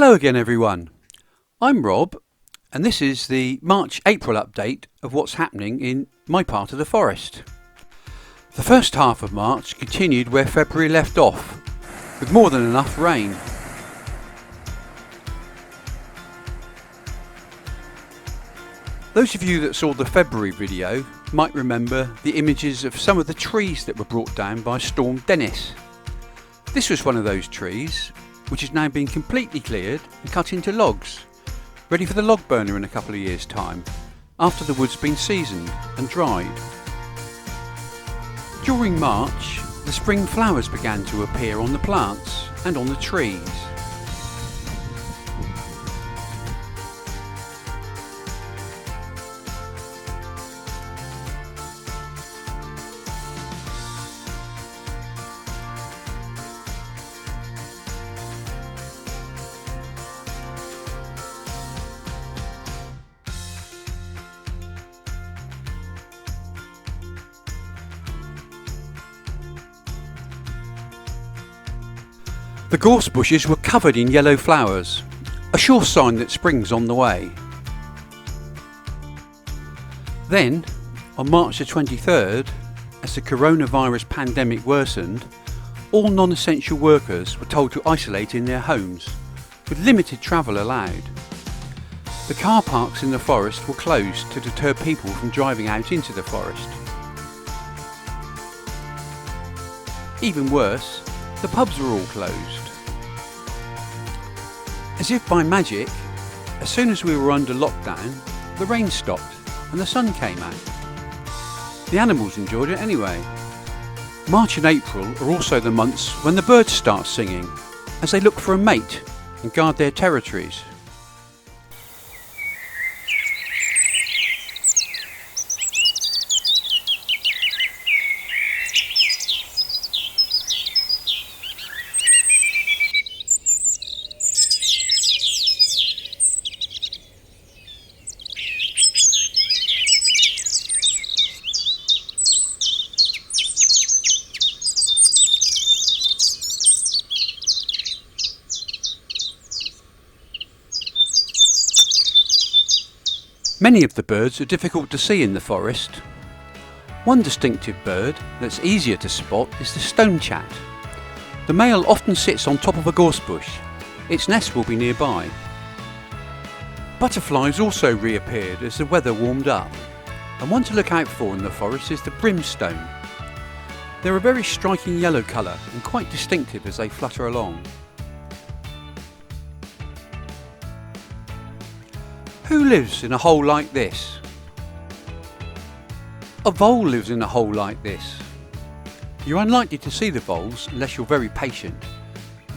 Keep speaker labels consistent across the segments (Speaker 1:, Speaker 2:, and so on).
Speaker 1: Hello again everyone, I'm Rob and this is the March-April update of what's happening in my part of the forest. The first half of March continued where February left off, with more than enough rain. Those of you that saw the February video might remember the images of some of the trees that were brought down by Storm Dennis. This was one of those trees, which has now been completely cleared and cut into logs, ready for the log burner in a couple of years' time, after the wood's been seasoned and dried. During March, the spring flowers began to appear on the plants and on the trees. The gorse bushes were covered in yellow flowers, a sure sign that spring's on the way. Then, on March the 23rd, as the coronavirus pandemic worsened, all non-essential workers were told to isolate in their homes, with limited travel allowed. The car parks in the forest were closed to deter people from driving out into the forest. Even worse, the pubs were all closed. As if by magic, as soon as we were under lockdown, the rain stopped and the sun came out. The animals enjoyed it anyway. March and April are also the months when the birds start singing, as they look for a mate and guard their territories. Many of the birds are difficult to see in the forest. One distinctive bird that's easier to spot is the Stonechat. The male often sits on top of a gorse bush. Its nest will be nearby. Butterflies also reappeared as the weather warmed up, and one to look out for in the forest is the Brimstone. They're a very striking yellow colour and quite distinctive as they flutter along. Who lives in a hole like this? A vole lives in a hole like this. You're unlikely to see the voles unless you're very patient.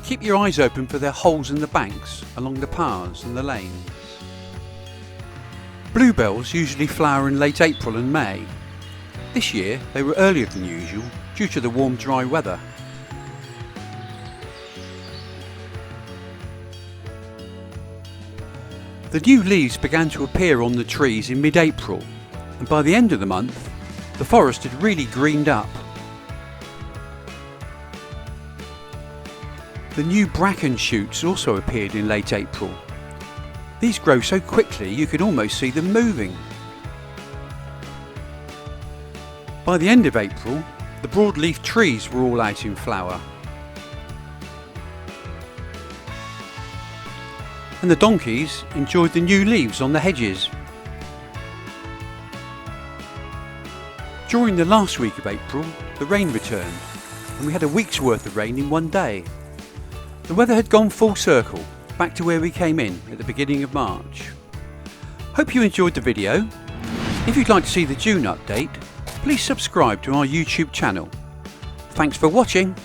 Speaker 1: Keep your eyes open for their holes in the banks, along the paths and the lanes. Bluebells usually flower in late April and May. This year they were earlier than usual due to the warm, dry weather. The new leaves began to appear on the trees in mid-April, and by the end of the month, the forest had really greened up. The new bracken shoots also appeared in late April. These grow so quickly you can almost see them moving. By the end of April, the broadleaf trees were all out in flower. And the donkeys enjoyed the new leaves on the hedges. During the last week of April, the rain returned, and we had a week's worth of rain in one day. The weather had gone full circle, back to where we came in at the beginning of March. Hope you enjoyed the video. If you'd like to see the June update, please subscribe to our YouTube channel. Thanks for watching.